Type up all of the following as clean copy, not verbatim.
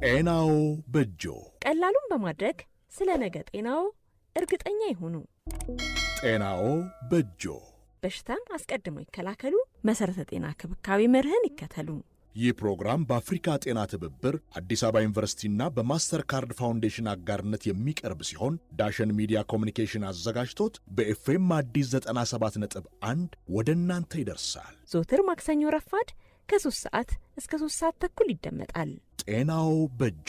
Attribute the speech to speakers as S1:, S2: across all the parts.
S1: ጤናው በእጆ
S2: ቀላሉን በማድረግ ስለ ነገ ጤናው እርግጠኛ ይሁኑ።
S1: ጤናው በእጆ
S2: በሽታን አስቀድሞ ይከላከሉ። መሰረተ ጤና ክብካቤ መርህን ይከተሉ።
S1: ይህ ፕሮግራም በአፍሪካ ጤና ትብብር አዲስ አበባ ዩኒቨርሲቲና በማስተር ካርድ ፋውንዴሽን አጋርነት የሚቀርብ ሲሆን ዳሸን ሚዲያ ኮሚኒኬሽን አዘጋጅቶት በኤፍኤም አዲስ 97.1 ወደ እናንተ ይደርሳል።
S2: ዘወትር ማክሰኞ ረፋድ ከ3 ሰዓት እስከ 3 ሰዓት ተኩል ይደመጣል።
S1: ጤናው በእጆ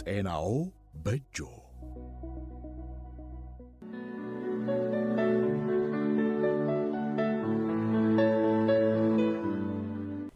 S1: ጤናው በእጆ።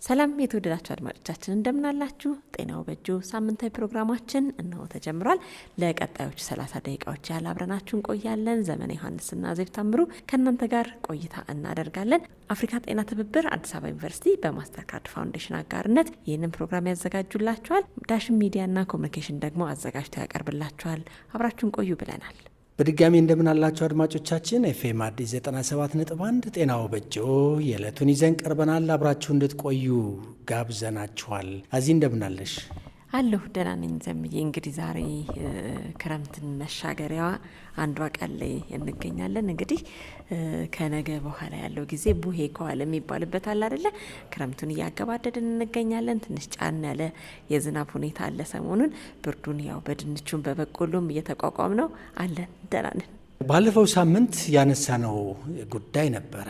S2: ሰላም የተወደዳችሁ አድማጮቻችን እንደምናላችሁ። ጤናው በእጆ ሳምንታዊ ፕሮግራማችን እነሆ ተጀምሯል። ለቀጣዮቹ 30 ደቂቃዎች ያህል አብረናችሁ እንቆያለን። ዘመነ ዮሐንስና ዜብ ታምሩ ከእናንተ ጋር ቆይታ እናደርጋለን። አፍሪካ ጤና ትብብር አዲስ አበባ ዩኒቨርሲቲ በማስተር ካርድ ፋውንዴሽን አጋርነት ይህንን ፕሮግራም ያዘጋጁላችኋል። ዳሽን ሚዲያና ኮሚኒኬሽን ደግሞ አዘጋጅተው ያቀርብላችኋል። አብራችሁን ቆዩ ብለናል።
S3: በድጋሚ እንደምን አላችሁ አድማጮቻችን። ኤፍኤም አዲስ 97.1 ጤናው በእጆ የዕለቱን ይዘን ቀርበናል። አብራችሁ እንድትቆዩ ጋብዘናችኋል። አዚ እንደምን አለሽ?
S2: አለሁ ደህና ነኝ ዘምዬ። እንግዲህ ዛሬ ክረምትን መሻገሪያዋ አንዷ ቀን ላይ እንገኛለን። እንግዲህ ከነገ በኋላ ያለው ጊዜ ቡሄ ከዋለ የሚባልበት አለ አይደለ? ክረምቱን እያገባደድን እንገኛለን። ትንሽ ጫን ያለ የዝናብ ሁኔታ አለ ሰሞኑን። ብርዱን ያው በድንቹም በበቆሎም እየተቋቋም ነው አለን። ደህና ነን።
S3: ባለፈው ሳምንት ያነሳነው ጉዳይ ነበረ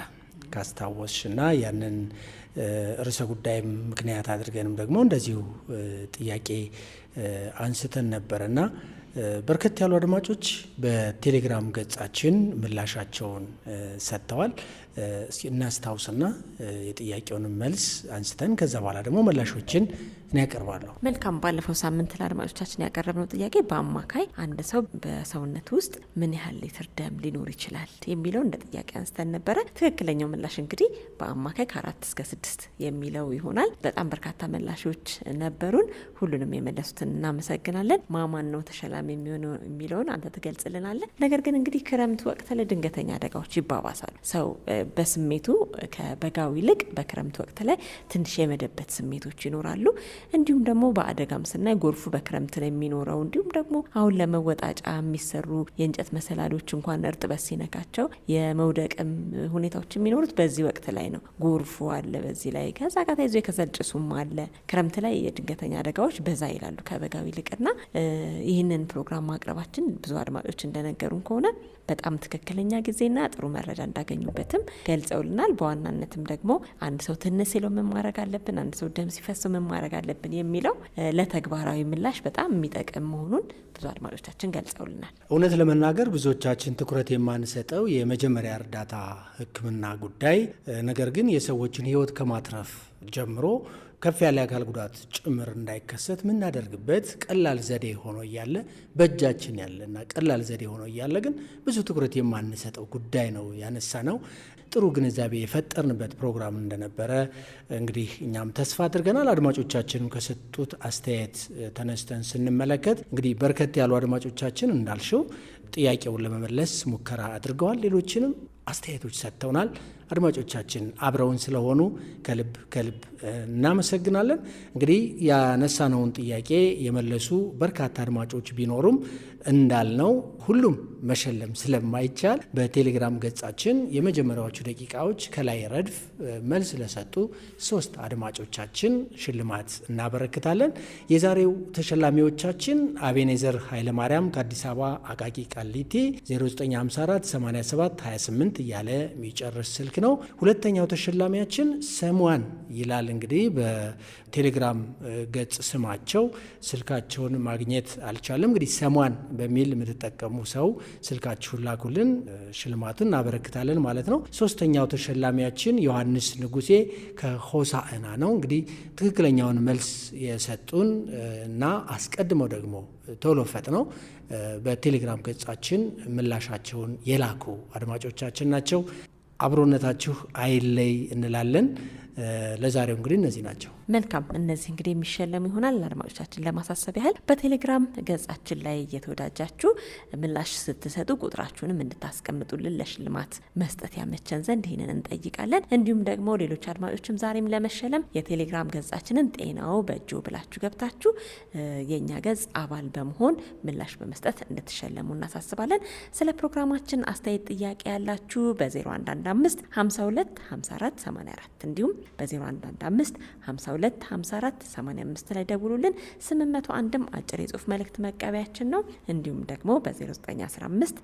S3: ካስታወስሽና ያንን ርዕሰ ጉዳይ ምክንያት አድርገንም ደግሞ እንደዚሁ ጥያቄ አንስተን ነበርና በርከት ያሉ አድማጮች በቴሌግራም ገጻችን ምላሻቸውን ሰጥተዋል። እናስታውስና የጥያቄውን መልስ አንስተን ከዛ በኋላ ደግሞ ምላሾችን እኔ ያቀርባለሁ።
S2: መልካም። ባለፈው ሳምንት ለአድማጮቻችን ያቀረብነው ጥያቄ በአማካይ አንድ ሰው በሰውነት ውስጥ ምን ያህል ሊትር ደም ሊኖር ይችላል የሚለው እንደ ጥያቄ አንስተን ነበረ። ትክክለኛው ምላሽ እንግዲህ በአማካይ ከ4 እስከ 6 የሚለው ይሆናል። በጣም በርካታ ምላሾች ነበሩን። ሁሉንም የመለሱትን እናመሰግናለን። ማማን ነው ተሸላሚ የሚሆነው የሚለውን አንተ ትገልጽልናለህ። ነገር ግን እንግዲህ ክረምት ወቅት ላይ ድንገተኛ አደጋዎች ይባባሳሉ። ሰው በስሜቱ ከበጋው ይልቅ በክረምት ወቅት ላይ ትንሽ የመደበት ስሜቶች ይኖራሉ። እንዲሁም ደግሞ በአደጋም ስናይ ጎርፉ በክረምት ላይ የሚኖረው እንዲሁም ደግሞ አሁን ለመወጣጫ የሚሰሩ የእንጨት መሰላሎች እንኳን እርጥበት ሲነካቸው የመውደቅም ሁኔታዎች የሚኖሩት በዚህ ወቅት ላይ ነው። ጎርፉ አለ በዚህ ላይ። ከዛ ጋር ተይዞ የከሰል ጭሱም አለ። ክረምት ላይ የድንገተኛ አደጋዎች በዛ ይላሉ ከበጋው ይልቅና ይህንን ፕሮግራም ማቅረባችን ብዙ አድማጮች እንደነገሩን ከሆነ በጣም ትክክለኛ ጊዜና ጥሩ መረጃ እንዳገኙበትም ገልጸውልናል። በዋናነትም ደግሞ አንድ ሰው ትንሽ ሲለው ምን ማድረግ አለብን፣ አንድ ሰው ደም ሲፈሰው ምን ማድረግ አለብን የሚለው ለተግባራዊ ምላሽ በጣም የሚጠቅም መሆኑን ብዙ አድማጮቻችን ገልጸውልናል።
S3: እውነት ለመናገር ብዙዎቻችን ትኩረት የማንሰጠው የመጀመሪያ እርዳታ ሕክምና ጉዳይ ነገር ግን የሰዎችን ሕይወት ከማትረፍ ጀምሮ ከፍ ያለ አካል ጉዳት ጭምር እንዳይከሰት ምናደርግበት ቀላል ዘዴ ሆኖ እያለ በእጃችን ያለና ቀላል ዘዴ ሆኖ እያለ ግን ብዙ ትኩረት የማንሰጠው ጉዳይ ነው ያነሳ ነው። ጥሩ ግንዛቤ የፈጠርንበት ፕሮግራም እንደነበረ እንግዲህ እኛም ተስፋ አድርገናል። አድማጮቻችንም ከሰጡት አስተያየት ተነስተን ስንመለከት እንግዲህ በርከት ያሉ አድማጮቻችን እንዳልሽው ጥያቄውን ለመመለስ ሙከራ አድርገዋል። ሌሎችንም አስተያየቶች ሰጥተውናል። አድማጮቻችን አብረውን ስለሆኑ ከልብ እናመሰግናለን። እንግዲህ ያነሳነውን ጥያቄ የመለሱ በርካታ አድማጮች ቢኖሩም እንዳልነው ሁሉም መሸለም ስለማይቻል በቴሌግራም ገጻችን የመጀመሪያዎቹ ደቂቃዎች ከላይ ረድፍ መልስ ለሰጡ 3 አድማጮቻችን ሽልማት እናበረክታለን። የዛሬው ተሸላሚዎቻችን አቤኔዘር ኃይለማርያም ከአዲስ አበባ አቃቂ ቃሊቲ 0954 87 28 እያለ የሚጨርስ ስልክ ነው። ሁለተኛው ተሸላሚያችን ሰሟን ይላል። እንግዲህ በቴሌግራም ገጽ ስማቸው ስልካቸውን ማግኘት አልቻለም። እንግዲህ ሰሟን በሚል የምትጠቀሙ ሰው ስልካችሁን ላኩልን፣ ሽልማቱን እናበረክታለን ማለት ነው። ሶስተኛው ተሸላሚያችን ዮሐንስ ንጉሴ ከሆሳዕና ነው። እንግዲህ ትክክለኛውን መልስ የሰጡን እና አስቀድመው ደግሞ ቶሎ ፈጥነው በቴሌግራም ገጻችን ምላሻቸውን የላኩ አድማጮቻችን ናቸው። አብሮነታችሁ አይለይ እንላለን። ለዛሬው እንግዲህ እነዚህ ናቸው።
S2: መልካም እነዚህ እንግዲህ የሚሸለሙ ይሆናል። አድማጮቻችን ለማሳሰብ ያህል በቴሌግራም ገጻችን ላይ እየተወዳጃችሁ ምላሽ ስትሰጡ ቁጥራችሁንም እንድታስቀምጡልን ለሽልማት መስጠት ያመቸን ዘንድ ይህንን እንጠይቃለን። እንዲሁም ደግሞ ሌሎች አድማጮችም ዛሬም ለመሸለም የቴሌግራም ገጻችንን ጤናው በእጆ ብላችሁ ገብታችሁ የኛ ገጽ አባል በመሆን ምላሽ በመስጠት እንድትሸለሙ እናሳስባለን። ስለ ፕሮግራማችን አስተያየት ጥያቄ ያላችሁ በ0115 52 54 84 እንዲሁም በ0115 52 54 85 ላይ ደውሉልን። 801ም አጭር የጽሁፍ መልእክት መቀበያችን ነው። እንዲሁም ደግሞ በ0915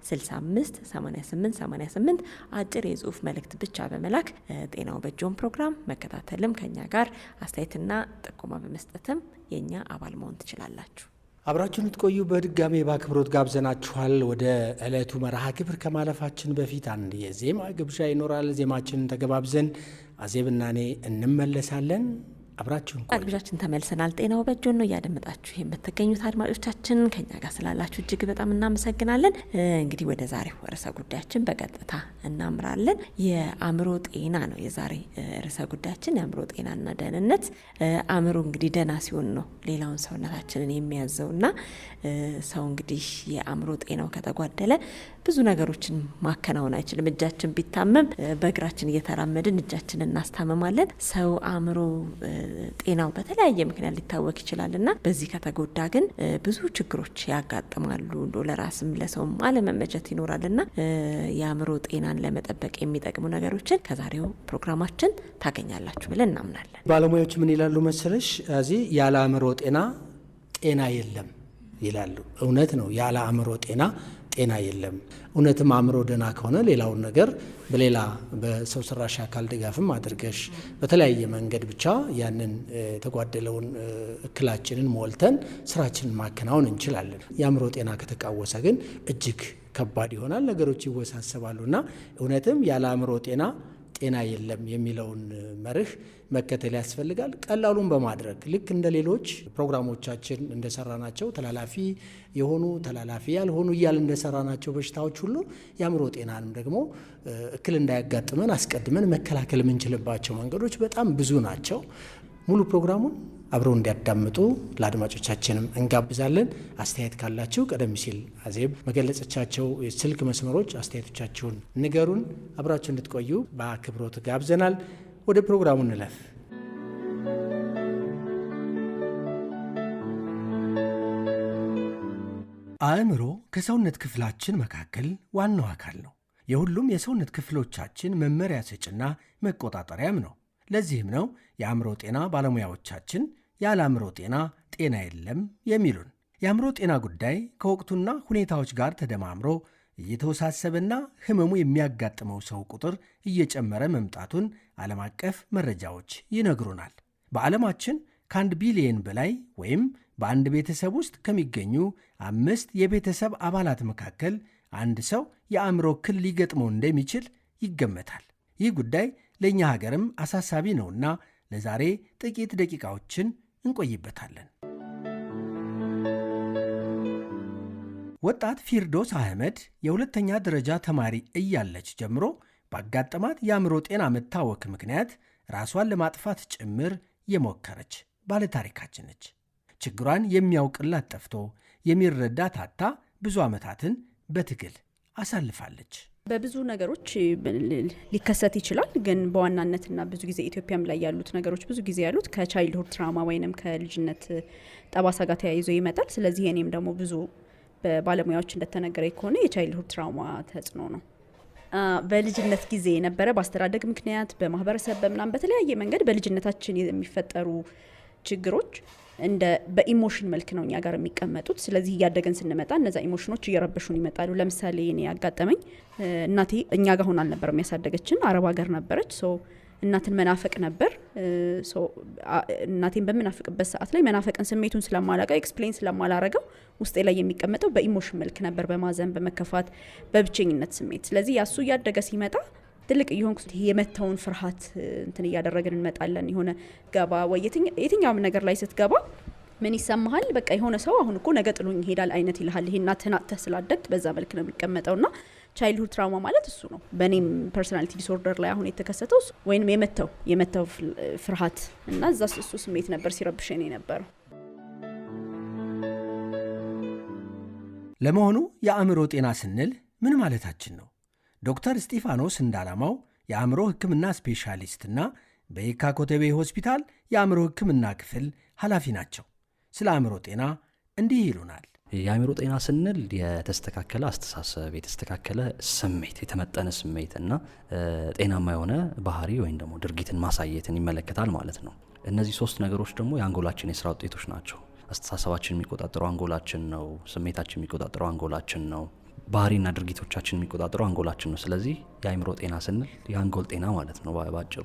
S2: 65 88 88 አጭር የጽሁፍ መልእክት ብቻ በመላክ ጤናው በእጆን ፕሮግራም መከታተልም ከኛ ጋር አስተያየትና ጥቆማ በመስጠትም የኛ አባል መሆን ትችላላችሁ።
S3: አብራችሁን ልትቆዩ በድጋሜ በአክብሮት ጋብዘናችኋል። ወደ ዕለቱ መርሃ ግብር ከማለፋችን በፊት አንድ የዜማ ግብዣ ይኖራል። ዜማችንን ተገባብዘን አዜብና እኔ እንመለሳለን። አብራችሁን ቆዩ። ግብዣችን ተመልሰናል። ጤናው በእጆን ነው እያደመጣችሁ የምትገኙት አድማጮቻችን። ከኛ ጋር ስላላችሁ እጅግ በጣም እናመሰግናለን። እንግዲህ ወደ ዛሬው ርዕሰ ጉዳያችን በቀጥታ እናምራለን። የአእምሮ ጤና ነው የዛሬ ርዕሰ ጉዳያችን፣ የአእምሮ ጤናና ደህንነት። አእምሮ እንግዲህ ደህና ሲሆን ነው ሌላውን ሰውነታችንን የሚያዘውና ሰው እንግዲህ የአእምሮ ጤናው ከተጓደለ ብዙ ነገሮችን ማከናወን አይችልም። እጃችን ቢታመም በእግራችን እየተራመድን እጃችንን እናስታመማለን። ሰው አእምሮ ጤናው በተለያየ ምክንያት ሊታወክ ይችላልና በዚህ ከተጎዳ ግን ብዙ ችግሮች ያጋጥማሉ። ለራስም ለሰውም አለመመቸት ይኖራልና የአእምሮ ጤናን ለመጠበቅ የሚጠቅሙ ነገሮችን ከዛሬው ፕሮግራማችን ታገኛላችሁ ብለን እናምናለን። ባለሙያዎች ምን ይላሉ መሰለሽ? እዚህ ያለ አእምሮ ጤና የለም ይላሉ። እውነት ነው። ያለ አእምሮ ጤና የለም። እውነትም አእምሮ ደህና ከሆነ ሌላውን ነገር በሌላ በሰው ሰራሽ አካል ድጋፍም አድርገሽ በተለያየ መንገድ ብቻ ያንን የተጓደለውን እክላችንን ሞልተን ስራችንን ማከናወን እንችላለን። የአእምሮ ጤና ከተቃወሰ ግን እጅግ ከባድ ይሆናል፣ ነገሮች ይወሳሰባሉና እውነትም ያለ አእምሮ ጤና የለም የሚለውን መርህ መከተል ያስፈልጋል። ቀላሉን በማድረግ ልክ እንደ ሌሎች ፕሮግራሞቻችን እንደሰራናቸው ተላላፊ የሆኑ ተላላፊ ያልሆኑ እያል እንደሰራናቸው በሽታዎች ሁሉ የአእምሮ ጤናንም ደግሞ እክል እንዳያጋጥመን አስቀድመን መከላከል የምንችልባቸው መንገዶች በጣም ብዙ ናቸው። ሙሉ ፕሮግራሙን አብረው እንዲያዳምጡ ለአድማጮቻችንም እንጋብዛለን። አስተያየት ካላችሁ ቀደም ሲል አዜብ መገለጸቻቸው የስልክ መስመሮች አስተያየቶቻችሁን ንገሩን። አብራችሁ እንድትቆዩ በአክብሮት ጋብዘናል። ወደ ፕሮግራሙ እንለፍ። አእምሮ ከሰውነት ክፍላችን መካከል ዋናው አካል ነው። የሁሉም የሰውነት ክፍሎቻችን መመሪያ ሰጭና መቆጣጠሪያም ነው። ለዚህም ነው የአእምሮ ጤና ባለሙያዎቻችን ያለ አእምሮ ጤና የለም የሚሉን። የአእምሮ ጤና ጉዳይ ከወቅቱና ሁኔታዎች ጋር ተደማምሮ እየተወሳሰበና ህመሙ የሚያጋጥመው ሰው ቁጥር እየጨመረ መምጣቱን ዓለም አቀፍ መረጃዎች ይነግሩናል። በዓለማችን ከ1 ቢሊዮን በላይ ወይም በአንድ ቤተሰብ ውስጥ ከሚገኙ 5 የቤተሰብ አባላት መካከል አንድ ሰው የአእምሮ እክል ሊገጥመው እንደሚችል ይገመታል። ይህ ጉዳይ ለእኛ ሀገርም አሳሳቢ ነውና ለዛሬ ጥቂት ደቂቃዎችን እንቆይበታለን። ወጣት ፊርዶስ አህመድ የሁለተኛ ደረጃ ተማሪ እያለች ጀምሮ ባጋጠማት የአእምሮ ጤና መታወክ ምክንያት ራሷን ለማጥፋት ጭምር የሞከረች ባለታሪካችን ነች። ችግሯን የሚያውቅላት ጠፍቶ የሚረዳት አጥታ ብዙ ዓመታትን በትግል አሳልፋለች።
S4: በብዙ ነገሮች ሊከሰት ይችላል። ግን በዋናነትና ብዙ ጊዜ ኢትዮጵያም ላይ ያሉት ነገሮች ብዙ ጊዜ ያሉት ከቻይልድሁድ ትራውማ ወይንም ከልጅነት ጠባሳ ጋር ተያይዞ ይመጣል። ስለዚህ እኔም ደግሞ ብዙ በባለሙያዎች እንደተነገረ ከሆነ የቻይልድሁድ ትራውማ ተጽዕኖ ነው። በልጅነት ጊዜ የነበረ በአስተዳደግ ምክንያት በማህበረሰብ በምናም በተለያየ መንገድ በልጅነታችን የሚፈጠሩ ችግሮች እንደ በኢሞሽን መልክ ነው እኛ ጋር የሚቀመጡት። ስለዚህ እያደገን ስንመጣ እነዛ ኢሞሽኖች እየረበሹን ይመጣሉ። ለምሳሌ እኔ ያጋጠመኝ እናቴ እኛ ጋር ሆና አልነበረም ያሳደገችን፣ አረብ ሀገር ነበረች። እናትን መናፈቅ ነበር። እናቴን በምናፍቅበት ሰዓት ላይ መናፈቅን ስሜቱን ስለማላቀው ኤክስፕሌን ስለማላረገው ውስጤ ላይ የሚቀመጠው በኢሞሽን መልክ ነበር፣ በማዘን፣ በመከፋት፣ በብቸኝነት ስሜት። ስለዚህ ያሱ እያደገ ሲመጣ ትልቅ ይሆን የመተውን ፍርሃት እንትን እያደረግን እንመጣለን። የሆነ ገባ ወይ የትኛውም ነገር ላይ ስትገባ ምን ይሰማሃል? በቃ የሆነ ሰው አሁን እኮ ነገ ጥሎኝ ይሄዳል አይነት ይልሃል። ይሄና ተናጥተህ ስላደግ በዛ መልክ ነው የሚቀመጠውና ቻይልድሁድ ትራውማ ማለት እሱ ነው። በኔም ፐርሰናሊቲ ዲስኦርደር ላይ አሁን የተከሰተው ወይንም የመተው ፍርሃት እና እዛስ እሱ ስሜት ነበር ሲረብሸኝ የነበረው።
S3: ለመሆኑ የአእምሮ ጤና ስንል ምን ማለታችን ነው? ዶክተር እስጢፋኖስ እንዳላማው የአእምሮ ሕክምና ስፔሻሊስትና በየካ ኮተቤ ሆስፒታል የአእምሮ ሕክምና ክፍል ኃላፊ ናቸው። ስለ አእምሮ ጤና እንዲህ ይሉናል።
S5: የአእምሮ ጤና ስንል የተስተካከለ አስተሳሰብ፣ የተስተካከለ ስሜት፣ የተመጠነ ስሜት እና ጤናማ የሆነ ባህሪ ወይም ደግሞ ድርጊትን ማሳየትን ይመለከታል ማለት ነው። እነዚህ ሶስት ነገሮች ደግሞ የአንጎላችን የስራ ውጤቶች ናቸው። አስተሳሰባችን የሚቆጣጠረው አንጎላችን ነው። ስሜታችን የሚቆጣጠረው አንጎላችን ነው። ባህሪና ድርጊቶቻችን የሚቆጣጠረው አንጎላችን ነው። ስለዚህ የአእምሮ ጤና ስንል የአንጎል ጤና ማለት ነው ባጭሩ።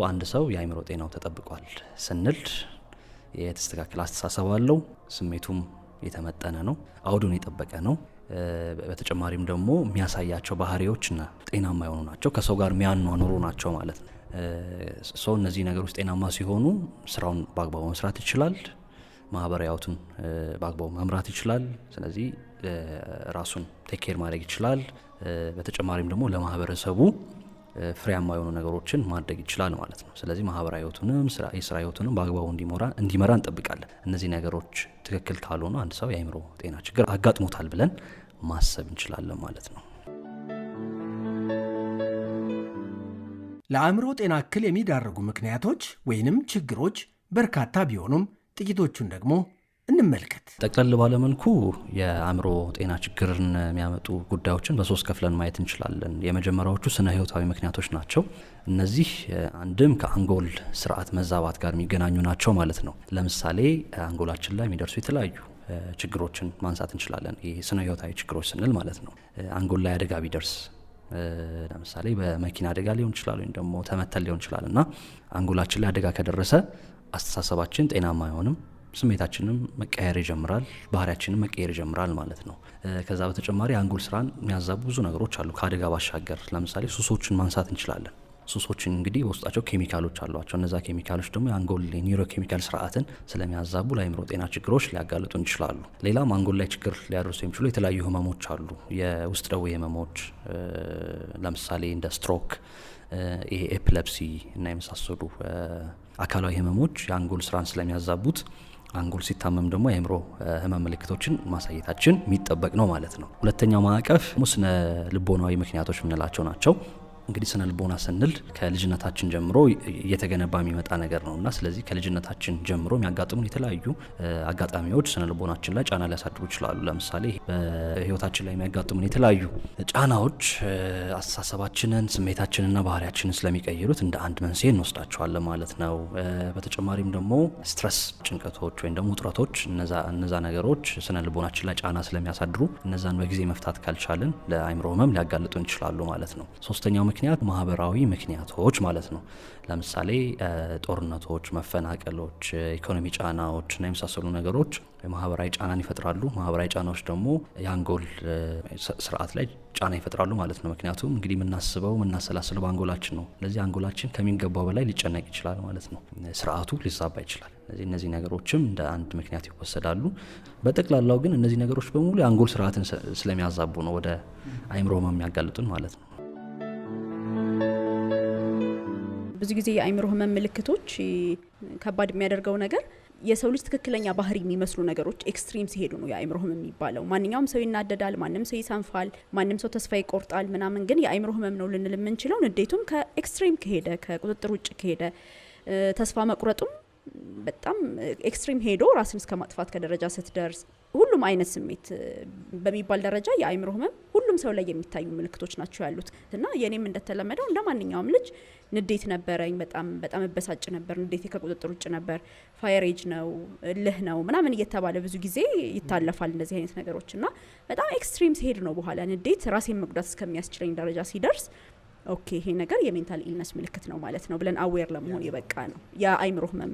S5: አንድ ሰው የአእምሮ ጤናው ተጠብቋል ስንል የተስተካከለ አስተሳሰብ አለው፣ ስሜቱም የተመጠነ ነው፣ አውዱን የጠበቀ ነው። በተጨማሪም ደግሞ የሚያሳያቸው ባህሪዎችና ጤናማ የሆኑ ናቸው፣ ከሰው ጋር የሚያኗኑሩ ናቸው ማለት ነው። እነዚህ ነገሮች ጤናማ ሲሆኑ ስራውን በአግባቡ መስራት ይችላል፣ ማህበራዊ ህይወቱን በአግባቡ መምራት ይችላል። ስለዚህ ራሱን ቴክ ኬር ማድረግ ይችላል። በተጨማሪም ደግሞ ለማህበረሰቡ ፍሬያማ የሆኑ ነገሮችን ማድረግ ይችላል ማለት ነው። ስለዚህ ማህበራዊ ህይወቱንም የስራ ህይወቱንም በአግባቡ እንዲመራ እንጠብቃለን። እነዚህ ነገሮች ትክክል ካልሆኑ አንድ ሰው የአእምሮ ጤና ችግር አጋጥሞታል ብለን ማሰብ እንችላለን ማለት ነው።
S3: ለአእምሮ ጤና እክል የሚዳርጉ ምክንያቶች ወይንም ችግሮች በርካታ ቢሆኑም ጥቂቶቹን ደግሞ እንመልከት።
S5: ጠቅለል ባለመልኩ የአእምሮ ጤና ችግርን የሚያመጡ ጉዳዮችን በሶስት ከፍለን ማየት እንችላለን። የመጀመሪያዎቹ ስነ ህይወታዊ ምክንያቶች ናቸው። እነዚህ አንድም ከአንጎል ስርዓት መዛባት ጋር የሚገናኙ ናቸው ማለት ነው። ለምሳሌ አንጎላችን ላይ የሚደርሱ የተለያዩ ችግሮችን ማንሳት እንችላለን። ይህ ስነ ህይወታዊ ችግሮች ስንል ማለት ነው። አንጎል ላይ አደጋ ቢደርስ ለምሳሌ በመኪና አደጋ ሊሆን ይችላል፣ ወይም ደግሞ ተመተል ሊሆን ይችላል እና አንጎላችን ላይ አደጋ ከደረሰ አስተሳሰባችን ጤናማ አይሆንም፣ ስሜታችንም መቀየር ይጀምራል፣ ባህሪያችንም መቀየር ይጀምራል ማለት ነው። ከዛ በተጨማሪ የአንጎል ስራን የሚያዛቡ ብዙ ነገሮች አሉ ከአደጋ ባሻገር። ለምሳሌ ሱሶችን ማንሳት እንችላለን። ሱሶችን እንግዲህ በውስጣቸው ኬሚካሎች አሏቸው። እነዛ ኬሚካሎች ደግሞ የአንጎል ኒውሮ ኬሚካል ስርዓትን ስለሚያዛቡ ለአእምሮ ጤና ችግሮች ሊያጋልጡን ይችላሉ። ሌላም አንጎል ላይ ችግር ሊያደርሱ የሚችሉ የተለያዩ ህመሞች አሉ። የውስጥ ደዌ ህመሞች ለምሳሌ እንደ ስትሮክ፣ ኤፒሌፕሲ እና የመሳሰሉ አካላዊ ህመሞች የአንጎል ስራን ስለሚያዛቡት አንጎል ሲታመም ደግሞ የአእምሮ ህመም ምልክቶችን ማሳየታችን የሚጠበቅ ነው ማለት ነው። ሁለተኛው ማዕቀፍ ስነ ልቦናዊ ምክንያቶች የምንላቸው ናቸው። እንግዲህ ስነ ልቦና ስንል ከልጅነታችን ጀምሮ እየተገነባ የሚመጣ ነገር ነውና ስለዚህ ከልጅነታችን ጀምሮ የሚያጋጥሙን የተለያዩ አጋጣሚዎች ስነ ልቦናችን ላይ ጫና ሊያሳድሩ ይችላሉ። ለምሳሌ በህይወታችን ላይ የሚያጋጥሙን የተለያዩ ጫናዎች አስተሳሰባችንን፣ ስሜታችንና ባህሪያችንን ስለሚቀይሩት እንደ አንድ መንስኤ እንወስዳቸዋለን ማለት ነው። በተጨማሪም ደግሞ ስትረስ፣ ጭንቀቶች ወይም ደግሞ ውጥረቶች እነዛ ነገሮች ስነ ልቦናችን ላይ ጫና ስለሚያሳድሩ እነዛን በጊዜ መፍታት ካልቻልን ለአእምሮ ህመም ሊያጋልጡን ይችላሉ ማለት ነው። ሶስተኛው ምክንያት ማህበራዊ ምክንያቶች ማለት ነው። ለምሳሌ ጦርነቶች፣ መፈናቀሎች፣ ኢኮኖሚ ጫናዎች እና የመሳሰሉ ነገሮች ማህበራዊ ጫናን ይፈጥራሉ። ማህበራዊ ጫናዎች ደግሞ የአንጎል ስርዓት ላይ ጫና ይፈጥራሉ ማለት ነው። ምክንያቱም እንግዲህ የምናሰላስለው በአንጎላችን ነው። ስለዚህ አንጎላችን ከሚገባው በላይ ሊጨነቅ ይችላል ማለት ነው። ስርዓቱ ሊዛባ ይችላል። እነዚህ ነገሮችም እንደ አንድ ምክንያት ይወሰዳሉ። በጠቅላላው ግን እነዚህ ነገሮች በሙሉ የአንጎል ስርዓትን ስለሚያዛቡ ነው ወደ አእምሮ ህመም የሚያጋልጡን ማለት ነው።
S4: ብዙ ጊዜ የአእምሮ ህመም ምልክቶች ከባድ የሚያደርገው ነገር የሰው ልጅ ትክክለኛ ባህሪ የሚመስሉ ነገሮች ኤክስትሪም ሲሄዱ ነው የአእምሮ ህመም የሚባለው። ማንኛውም ሰው ይናደዳል፣ ማንም ሰው ይሰንፋል፣ ማንም ሰው ተስፋ ይቆርጣል ምናምን። ግን የአእምሮ ህመም ነው ልንል የምንችለው ንዴቱም ከኤክስትሪም ከሄደ፣ ከቁጥጥር ውጭ ከሄደ፣ ተስፋ መቁረጡም በጣም ኤክስትሪም ሄዶ ራስን እስከ ማጥፋት ከደረጃ ስትደርስ ሁሉም አይነት ስሜት በሚባል ደረጃ የአእምሮ ህመም ሁሉም ሰው ላይ የሚታዩ ምልክቶች ናቸው ያሉት እና የኔም እንደተለመደው እንደ ማንኛውም ልጅ ንዴት ነበረኝ። በጣም እበሳጭ ነበር። ንዴቴ ከቁጥጥር ውጭ ነበር። ፋየሬጅ ነው፣ እልህ ነው ምናምን እየተባለ ብዙ ጊዜ ይታለፋል እንደዚህ አይነት ነገሮች እና በጣም ኤክስትሪም ሲሄድ ነው በኋላ ንዴት ራሴን መጉዳት እስከሚያስችለኝ ደረጃ ሲደርስ ኦኬ ይሄ ነገር የሜንታል ኢልነስ ምልክት ነው ማለት ነው ብለን አዌር ለመሆን የበቃ ነው የአእምሮ ህመም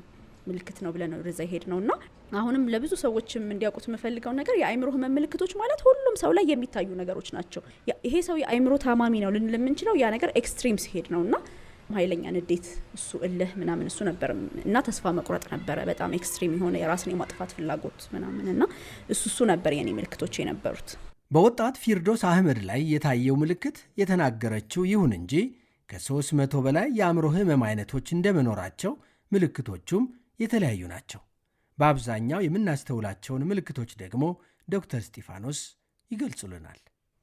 S4: ምልክት ነው ብለን ወደዛ ይሄድ ነውና አሁንም ለብዙ ሰዎችም እንዲያውቁት የምፈልገው ነገር የአእምሮ ህመም ምልክቶች ማለት ሁሉም ሰው ላይ የሚታዩ ነገሮች ናቸው። ይሄ ሰው የአእምሮ ታማሚ ነው ልንል የምንችለው ያ ነገር ኤክስትሪም ሲሄድ ነውና ኃይለኛ ንዴት፣ እሱ እልህ ምናምን እሱ ነበር እና ተስፋ መቁረጥ ነበረ። በጣም ኤክስትሪም የሆነ የራስን የማጥፋት ፍላጎት ምናምን እና እሱ ነበር የኔ ምልክቶች የነበሩት።
S3: በወጣት ፊርዶስ አህመድ ላይ የታየው ምልክት የተናገረችው ይሁን እንጂ ከ300 በላይ የአእምሮ ህመም አይነቶች እንደመኖራቸው ምልክቶቹም የተለያዩ ናቸው። በአብዛኛው የምናስተውላቸውን ምልክቶች ደግሞ ዶክተር እስጢፋኖስ ይገልጹልናል።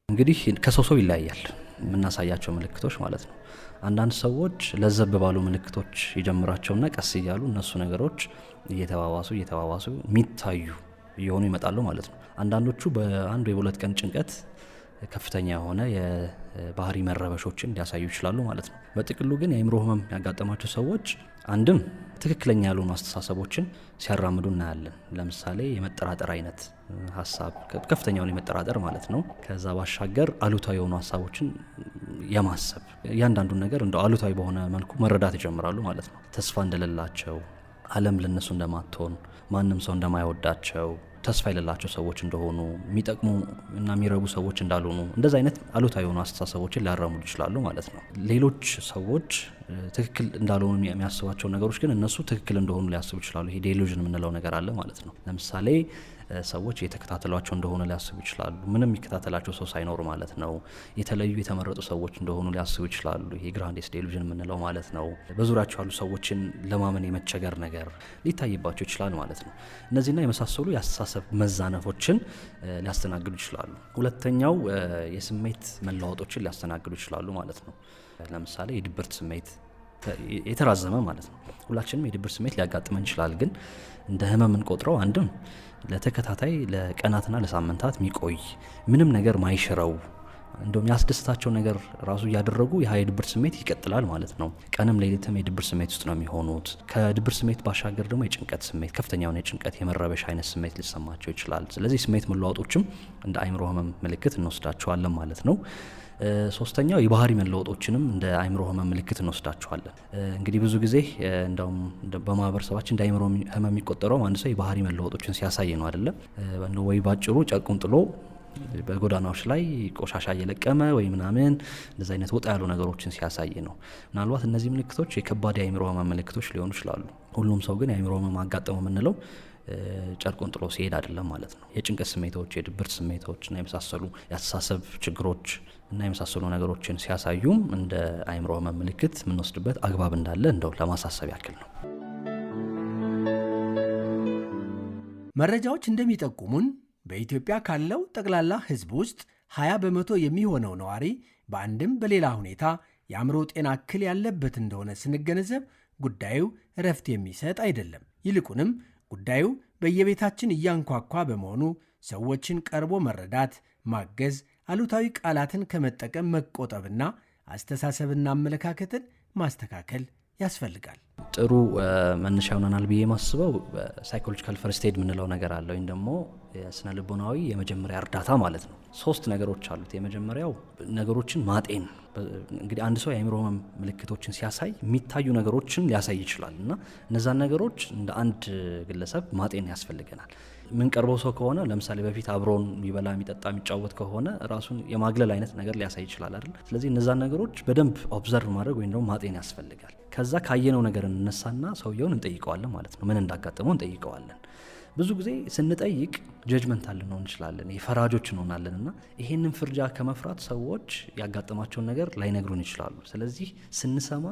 S5: እንግዲህ ከሰው ሰው ይለያያል የምናሳያቸው ምልክቶች ማለት ነው። አንዳንድ ሰዎች ለዘብ ባሉ ምልክቶች ይጀምራቸውና ቀስ እያሉ እነሱ ነገሮች እየተባባሱ የሚታዩ እየሆኑ ይመጣሉ ማለት ነው። አንዳንዶቹ በአንድ ወይ በሁለት ቀን ጭንቀት ከፍተኛ የሆነ የባህሪ መረበሾችን ሊያሳዩ ይችላሉ ማለት ነው። በጥቅሉ ግን የአእምሮ ህመም ያጋጠማቸው ሰዎች አንድም ትክክለኛ ያልሆኑ አስተሳሰቦችን ሲያራምዱ እናያለን። ለምሳሌ የመጠራጠር አይነት ሀሳብ፣ ከፍተኛውን የመጠራጠር ማለት ነው። ከዛ ባሻገር አሉታዊ የሆኑ ሀሳቦችን የማሰብ እያንዳንዱን ነገር እንደ አሉታዊ በሆነ መልኩ መረዳት ይጀምራሉ ማለት ነው። ተስፋ እንደሌላቸው፣ ዓለም ለነሱ እንደማትሆን፣ ማንም ሰው እንደማይወዳቸው፣ ተስፋ የሌላቸው ሰዎች እንደሆኑ፣ የሚጠቅሙ እና የሚረቡ ሰዎች እንዳልሆኑ እንደዚህ አይነት አሉታዊ የሆኑ አስተሳሰቦችን ሊያራምዱ ይችላሉ ማለት ነው። ሌሎች ሰዎች ትክክል እንዳልሆኑ የሚያስባቸው ነገሮች ግን እነሱ ትክክል እንደሆኑ ሊያስቡ ይችላሉ። ይሄ ዴሉዥን የምንለው ነገር አለ ማለት ነው። ለምሳሌ ሰዎች የተከታተሏቸው እንደሆነ ሊያስቡ ይችላሉ። ምንም የሚከታተላቸው ሰው ሳይኖር ማለት ነው። የተለዩ የተመረጡ ሰዎች እንደሆኑ ሊያስቡ ይችላሉ። ይሄ ግራንዴስ ዴሉዥን የምንለው ማለት ነው። በዙሪያቸው ያሉ ሰዎችን ለማመን የመቸገር ነገር ሊታይባቸው ይችላል ማለት ነው። እነዚህና የመሳሰሉ የአስተሳሰብ መዛነፎችን ሊያስተናግዱ ይችላሉ። ሁለተኛው የስሜት መለዋወጦችን ሊያስተናግዱ ይችላሉ ማለት ነው። ለምሳሌ የድብርት ስሜት የተራዘመ ማለት ነው። ሁላችንም የድብርት ስሜት ሊያጋጥመን ይችላል። ግን እንደ ህመም እንቆጥረው አንድም ለተከታታይ ለቀናትና ለሳምንታት የሚቆይ ምንም ነገር ማይሽረው እንደውም ያስደስታቸው ነገር ራሱ እያደረጉ የድብርት ስሜት ይቀጥላል ማለት ነው። ቀንም ሌሊትም የድብርት ስሜት ውስጥ ነው የሚሆኑት። ከድብርት ስሜት ባሻገር ደግሞ የጭንቀት ስሜት፣ ከፍተኛውን የጭንቀት የመረበሽ አይነት ስሜት ሊሰማቸው ይችላል። ስለዚህ ስሜት መለዋወጦችም እንደ አእምሮ ህመም ምልክት እንወስዳቸዋለን ማለት ነው። ሶስተኛው የባህሪ መለወጦችንም እንደ አእምሮ ህመም ምልክት እንወስዳቸዋለን። እንግዲህ ብዙ ጊዜ እንደውም በማህበረሰባችን እንደ አእምሮ ህመም የሚቆጠረው አንድ ሰው የባህሪ መለወጦችን ሲያሳይ ነው አይደለም። ወይ ባጭሩ ጨርቁን ጥሎ በጎዳናዎች ላይ ቆሻሻ እየለቀመ ወይ ምናምን እንደዚህ አይነት ወጣ ያሉ ነገሮችን ሲያሳይ ነው። ምናልባት እነዚህ ምልክቶች የከባድ የአእምሮ ህመም ምልክቶች ሊሆኑ ይችላሉ። ሁሉም ሰው ግን የአእምሮ ህመም አጋጠመው የምንለው ጨርቁን ጥሎ ሲሄድ አይደለም ማለት ነው። የጭንቀት ስሜቶች፣ የድብርት ስሜቶች እና የመሳሰሉ የአስተሳሰብ ችግሮች እና የመሳሰሉ ነገሮችን ሲያሳዩም እንደ አእምሮ ህመም ምልክት የምንወስድበት አግባብ እንዳለ እንደው ለማሳሰብ ያክል ነው።
S3: መረጃዎች እንደሚጠቁሙን በኢትዮጵያ ካለው ጠቅላላ ህዝብ ውስጥ 20 በመቶ የሚሆነው ነዋሪ በአንድም በሌላ ሁኔታ የአእምሮ ጤና እክል ያለበት እንደሆነ ስንገነዘብ ጉዳዩ እረፍት የሚሰጥ አይደለም። ይልቁንም ጉዳዩ በየቤታችን እያንኳኳ በመሆኑ ሰዎችን ቀርቦ መረዳት፣ ማገዝ፣ አሉታዊ ቃላትን ከመጠቀም መቆጠብና አስተሳሰብና አመለካከትን ማስተካከል ያስፈልጋል።
S5: ጥሩ መነሻ ይሆነናል ብዬ ማስበው ሳይኮሎጂካል ፈርስት ኤድ የምንለው ነገር አለ፣ ወይም ደግሞ የስነ ልቦናዊ የመጀመሪያ እርዳታ ማለት ነው። 3 ነገሮች አሉት። የመጀመሪያው ነገሮችን ማጤን። እንግዲህ አንድ ሰው የአእምሮ ህመም ምልክቶችን ሲያሳይ የሚታዩ ነገሮችን ሊያሳይ ይችላል እና እነዛን ነገሮች እንደ አንድ ግለሰብ ማጤን ያስፈልገናል። የምንቀርበው ሰው ከሆነ ለምሳሌ በፊት አብሮን የሚበላ የሚጠጣ የሚጫወት ከሆነ ራሱን የማግለል አይነት ነገር ሊያሳይ ይችላል አይደል? ስለዚህ እነዛን ነገሮች በደንብ ኦብዘርቭ ማድረግ ወይም ደግሞ ማጤን ያስፈልጋል። ከዛ ካየነው ነገር እንነሳና ሰውየውን እንጠይቀዋለን ማለት ነው። ምን እንዳጋጠመው እንጠይቀዋለን። ብዙ ጊዜ ስንጠይቅ ጀጅመንታል ልንሆን እንችላለን፣ የፈራጆች እንሆናለን እና ይሄንን ፍርጃ ከመፍራት ሰዎች ያጋጠማቸውን ነገር ላይነግሩን ይችላሉ። ስለዚህ ስንሰማ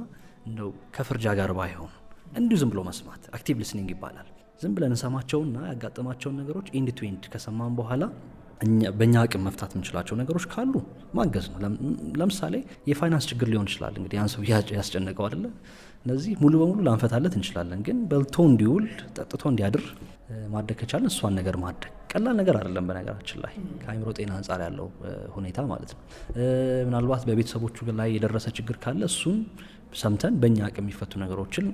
S5: እንደው ከፍርጃ ጋር ባይሆን እንዲሁ ዝም ብሎ መስማት አክቲቭ ሊስኒንግ ይባላል። ዝም ብለን እንሰማቸውና ያጋጠማቸውን ነገሮች ኢንድ ቱ ኢንድ ከሰማን በኋላ በእኛ አቅም መፍታት የምንችላቸው ነገሮች ካሉ ማገዝ ነው። ለምሳሌ የፋይናንስ ችግር ሊሆን ይችላል። እንግዲህ ያን ሰው ያስጨነቀው አይደለ? እነዚህ ሙሉ በሙሉ ላንፈታለት እንችላለን። ግን በልቶ እንዲውል ጠጥቶ እንዲያድር ማድረግ ከቻለን እሷን ነገር ማድረግ ቀላል ነገር አይደለም። በነገራችን ላይ ከአእምሮ ጤና አንጻር ያለው ሁኔታ ማለት ነው። ምናልባት በቤተሰቦቹ ላይ የደረሰ ችግር ካለ እሱን ሰምተን በእኛ አቅም የሚፈቱ ነገሮችን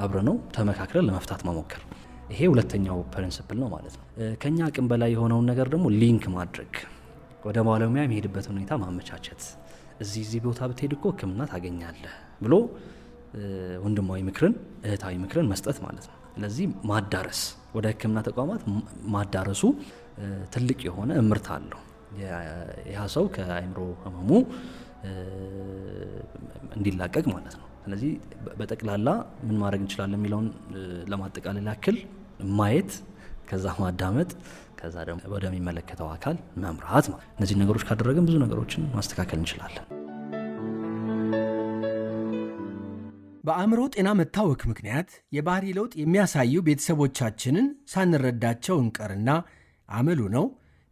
S5: አብረነው ተመካክረን ለመፍታት መሞከር፣ ይሄ ሁለተኛው ፕሪንሲፕል ነው ማለት ነው። ከኛ አቅም በላይ የሆነውን ነገር ደግሞ ሊንክ ማድረግ፣ ወደ ባለሙያ የሚሄድበትን ሁኔታ ማመቻቸት። እዚህ ቦታ ብትሄድ እኮ ሕክምና ታገኛለህ ብሎ ወንድማዊ ምክርን እህታዊ ምክርን መስጠት ማለት ነው። ስለዚህ ማዳረስ፣ ወደ ሕክምና ተቋማት ማዳረሱ ትልቅ የሆነ እምርታ አለው። ያ ሰው ከአእምሮ ህመሙ እንዲላቀቅ ማለት ነው። ስለዚህ በጠቅላላ ምን ማድረግ እንችላለን የሚለውን ለማጠቃለል ያክል ማየት፣ ከዛ ማዳመጥ፣ ከዛ ደግሞ ወደሚመለከተው አካል መምራት ማለት። እነዚህ ነገሮች ካደረግን ብዙ ነገሮችን ማስተካከል እንችላለን።
S3: በአእምሮ ጤና መታወክ ምክንያት የባህሪ ለውጥ የሚያሳዩ ቤተሰቦቻችንን ሳንረዳቸው እንቀርና አመሉ ነው፣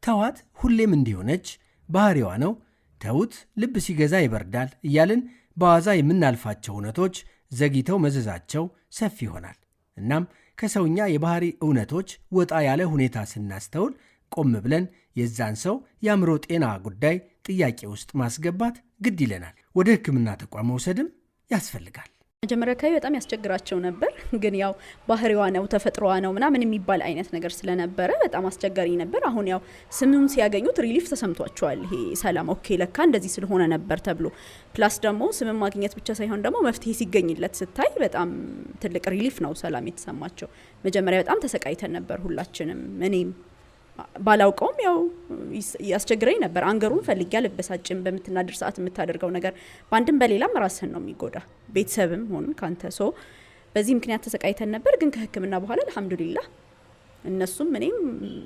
S3: ተዋት ሁሌም እንዲሆነች፣ ባህሪዋ ነው፣ ተውት ልብ ሲገዛ ይበርዳል እያልን በዋዛ የምናልፋቸው እውነቶች ዘግይተው መዘዛቸው ሰፊ ይሆናል። እናም ከሰውኛ የባህሪ እውነቶች ወጣ ያለ ሁኔታ ስናስተውል ቆም ብለን የዛን ሰው የአእምሮ ጤና ጉዳይ ጥያቄ ውስጥ ማስገባት ግድ ይለናል። ወደ ሕክምና ተቋም መውሰድም ያስፈልጋል።
S4: መጀመሪያ አካባቢ በጣም ያስቸግራቸው ነበር። ግን ያው ባህሪዋ ነው ተፈጥሮዋ ነው ምናምን የሚባል አይነት ነገር ስለነበረ በጣም አስቸጋሪ ነበር። አሁን ያው ስሙን ሲያገኙት ሪሊፍ ተሰምቷቸዋል። ይሄ ሰላም ኦኬ ለካ እንደዚህ ስለሆነ ነበር ተብሎ ፕላስ ደግሞ ስምን ማግኘት ብቻ ሳይሆን ደግሞ መፍትሄ ሲገኝለት ስታይ በጣም ትልቅ ሪሊፍ ነው ሰላም የተሰማቸው። መጀመሪያ በጣም ተሰቃይተን ነበር ሁላችንም። እኔም ባላውቀውም ያው ያስቸግረኝ ነበር። አንገሩን ፈልጌ አልበሳጭም። በምትናደር ሰዓት የምታደርገው ነገር በአንድም በሌላም ራስን ነው የሚጎዳ፣ ቤተሰብም ሆን ካንተ ሶ በዚህ ምክንያት ተሰቃይተን ነበር። ግን ከህክምና በኋላ አልহামዱሊላህ እነሱም እኔም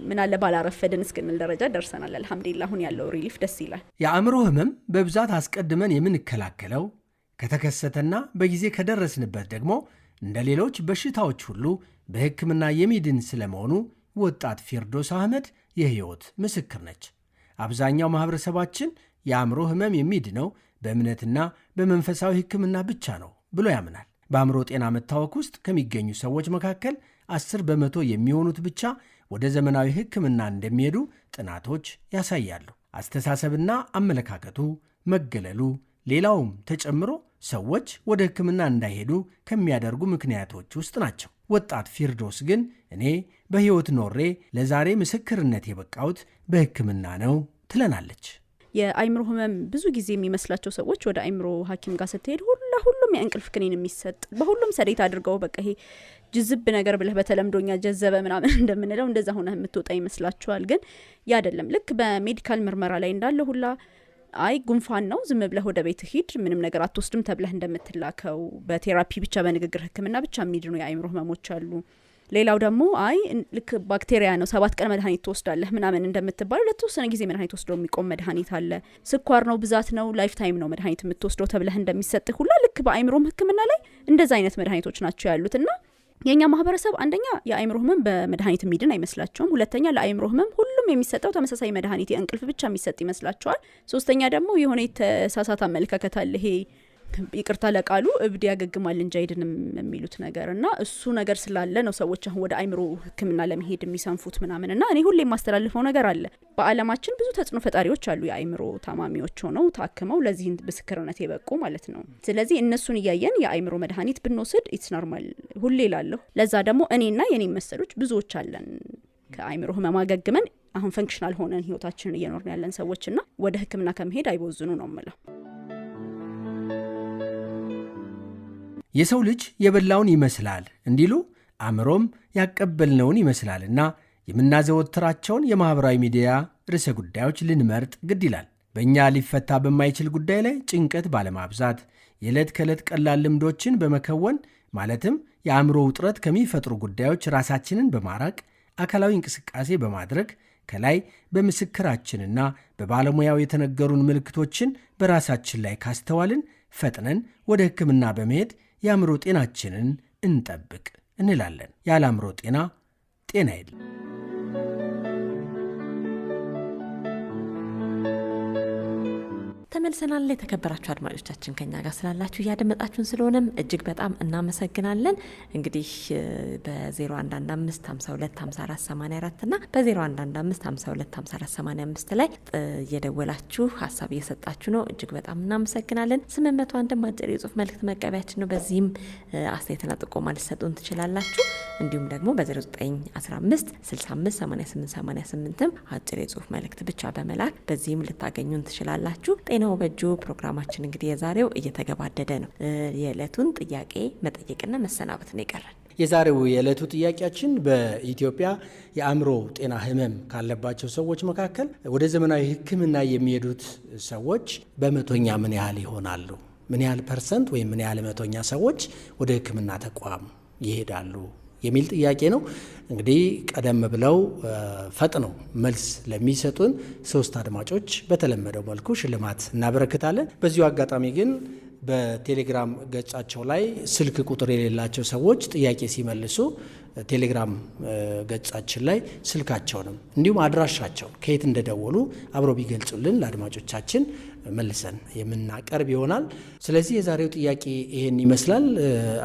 S4: ምን አለ ባላረፈድን እስክንል ደረጃ ደርሰናል። አልহামዱሊላህ አሁን ያለው ሪሊፍ ደስ ይላል።
S3: የአእምሮ ህመም በብዛት አስቀድመን የምንከላከለው ከተከሰተና በጊዜ ከደረስንበት ደግሞ እንደ ሌሎች በሽታዎች ሁሉ በህክምና የሚድን ስለመሆኑ ወጣት ፊርዶስ አህመድ የህይወት ምስክር ነች። አብዛኛው ማህበረሰባችን የአእምሮ ህመም የሚድነው በእምነትና በመንፈሳዊ ህክምና ብቻ ነው ብሎ ያምናል። በአእምሮ ጤና መታወክ ውስጥ ከሚገኙ ሰዎች መካከል 10 በመቶ የሚሆኑት ብቻ ወደ ዘመናዊ ህክምና እንደሚሄዱ ጥናቶች ያሳያሉ። አስተሳሰብና አመለካከቱ መገለሉ ሌላውም ተጨምሮ ሰዎች ወደ ህክምና እንዳይሄዱ ከሚያደርጉ ምክንያቶች ውስጥ ናቸው። ወጣት ፊርዶስ ግን እኔ በህይወት ኖሬ ለዛሬ ምስክርነት የበቃሁት በህክምና ነው ትለናለች።
S4: የአእምሮ ህመም ብዙ ጊዜ የሚመስላቸው ሰዎች ወደ አእምሮ ሐኪም ጋር ስትሄድ ሁሉም የእንቅልፍ ክኒን የሚሰጥ በሁሉም ሰዴት አድርገው በቃ ይሄ ጅዝብ ነገር ብለህ በተለምዶኛ ጀዘበ ምናምን እንደምንለው እንደዛ ሆነ የምትወጣ ይመስላችኋል። ግን ያ አይደለም። ልክ በሜዲካል ምርመራ ላይ እንዳለ ሁላ አይ ጉንፋን ነው ዝም ብለህ ወደ ቤት ሂድ ምንም ነገር አትወስድም ተብለህ እንደምትላከው በቴራፒ ብቻ በንግግር ህክምና ብቻ የሚድኑ የአእምሮ ህመሞች አሉ። ሌላው ደግሞ አይ ልክ ባክቴሪያ ነው 7 ቀን መድኃኒት ትወስዳለህ ምናምን እንደምትባለው ለተወሰነ ጊዜ መድኃኒት ወስዶ የሚቆም መድኃኒት አለ። ስኳር ነው ብዛት ነው ላይፍ ታይም ነው መድኃኒት የምትወስደው ተብለህ እንደሚሰጥህ ሁላ ልክ በአእምሮም ህክምና ላይ እንደዛ አይነት መድኃኒቶች ናቸው ያሉትና የኛ ማህበረሰብ አንደኛ የአእምሮ ህመም በመድኃኒት የሚድን አይመስላቸውም። ሁለተኛ ለአእምሮ ህመም ሁሉም የሚሰጠው ተመሳሳይ መድኃኒት የእንቅልፍ ብቻ የሚሰጥ ይመስላቸዋል። ሶስተኛ ደግሞ የሆነ የተሳሳተ አመለካከት አለ። ይሄ ይቅርታ ለቃሉ እብድ ያገግማል እንጂ አይድንም የሚሉት ነገር እና እሱ ነገር ስላለ ነው ሰዎች አሁን ወደ አእምሮ ህክምና ለመሄድ የሚሰንፉት ምናምን እና እኔ ሁሌ የማስተላልፈው ነገር አለ። በአለማችን ብዙ ተጽዕኖ ፈጣሪዎች አሉ የአእምሮ ታማሚዎች ሆነው ታክመው ለዚህ ምስክርነት የበቁ ማለት ነው። ስለዚህ እነሱን እያየን የአእምሮ መድኃኒት ብንወስድ ኢትስ ኖርማል ሁሌ ላለሁ። ለዛ ደግሞ እኔና የኔ መሰሎች ብዙዎች አለን ከአእምሮ ህመም አገግመን አሁን ፈንክሽናል ሆነን ህይወታችንን እየኖርን ያለን ሰዎችና ወደ ህክምና ከመሄድ አይቦዝኑ ነው የምለው።
S3: የሰው ልጅ የበላውን ይመስላል እንዲሉ አእምሮም ያቀበልነውን ይመስላልና የምናዘወትራቸውን የማኅበራዊ ሚዲያ ርዕሰ ጉዳዮች ልንመርጥ ግድ ይላል። በእኛ ሊፈታ በማይችል ጉዳይ ላይ ጭንቀት ባለማብዛት የዕለት ከዕለት ቀላል ልምዶችን በመከወን ማለትም የአእምሮ ውጥረት ከሚፈጥሩ ጉዳዮች ራሳችንን በማራቅ አካላዊ እንቅስቃሴ በማድረግ ከላይ በምስክራችንና በባለሙያው የተነገሩን ምልክቶችን በራሳችን ላይ ካስተዋልን ፈጥነን ወደ ህክምና በመሄድ የአእምሮ ጤናችንን እንጠብቅ እንላለን። ያለ አእምሮ ጤና ጤና የለም።
S2: ተመልሰናል። የተከበራችሁ አድማጮቻችን ከኛ ጋር ስላላችሁ እያደመጣችሁን ስለሆነም እጅግ በጣም እናመሰግናለን። እንግዲህ በ0115525484 እና በ0115525485 ላይ እየደወላችሁ ሀሳብ እየሰጣችሁ ነው። እጅግ በጣም እናመሰግናለን። 801 አጭር የጽሁፍ መልእክት መቀበያችን ነው። በዚህም አስተያየትና ጥቆማ ልትሰጡን ትችላላችሁ። እንዲሁም ደግሞ በ0915 658888 አጭር የጽሁፍ መልእክት ብቻ በመላክ በዚህም ልታገኙን ትችላላችሁ። ጤናው በእጁ ፕሮግራማችን እንግዲህ የዛሬው እየተገባደደ ነው። የዕለቱን ጥያቄ መጠየቅና መሰናበት ነው የቀረን።
S3: የዛሬው የዕለቱ ጥያቄያችን በኢትዮጵያ የአእምሮ ጤና ህመም ካለባቸው ሰዎች መካከል ወደ ዘመናዊ ህክምና የሚሄዱት ሰዎች በመቶኛ ምን ያህል ይሆናሉ? ምን ያህል ፐርሰንት ወይም ምን ያህል መቶኛ ሰዎች ወደ ህክምና ተቋም ይሄዳሉ የሚል ጥያቄ ነው። እንግዲህ ቀደም ብለው ፈጥነው መልስ ለሚሰጡን 3 አድማጮች በተለመደው መልኩ ሽልማት እናበረክታለን። በዚሁ አጋጣሚ ግን በቴሌግራም ገጻቸው ላይ ስልክ ቁጥር የሌላቸው ሰዎች ጥያቄ ሲመልሱ ቴሌግራም ገጻችን ላይ ስልካቸውንም እንዲሁም አድራሻቸው ከየት እንደደወሉ አብሮ ቢገልጹልን ለአድማጮቻችን መልሰን የምናቀርብ ይሆናል። ስለዚህ የዛሬው ጥያቄ ይሄን ይመስላል።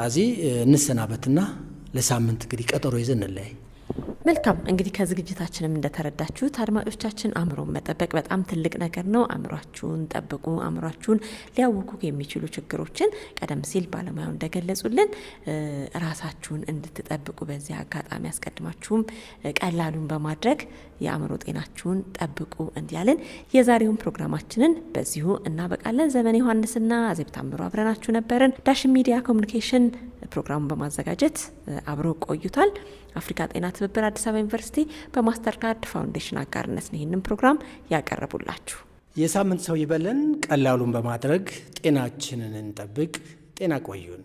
S3: አዚ እንሰናበትና ለሳምንት እንግዲህ ቀጠሮ ይዘን እንለያይ።
S2: መልካም እንግዲህ ከዝግጅታችንም እንደተረዳችሁት አድማጮቻችን አእምሮን መጠበቅ በጣም ትልቅ ነገር ነው። አእምሯችሁን ጠብቁ። አእምሯችሁን ሊያውኩ የሚችሉ ችግሮችን ቀደም ሲል ባለሙያው እንደገለጹልን ራሳችሁን እንድትጠብቁ በዚህ አጋጣሚ አስቀድማችሁም ቀላሉን በማድረግ የአእምሮ ጤናችሁን ጠብቁ እንዲያለን የዛሬውን ፕሮግራማችንን በዚሁ እናበቃለን። ዘመን ዮሐንስና አዜብ ታምሩ አብረናችሁ ነበርን። ዳሽን ሚዲያ ኮሚኒኬሽን ፕሮግራሙን በማዘጋጀት አብሮ ቆይቷል። አፍሪካ ጤና ትብብር አዲስ አበባ ዩኒቨርሲቲ በማስተር ካርድ ፋውንዴሽን አጋርነት ነው ይህንን ፕሮግራም ያቀረቡላችሁ።
S3: የሳምንት ሰው ይበለን። ቀላሉን በማድረግ ጤናችንን እንጠብቅ። ጤና ቆዩን።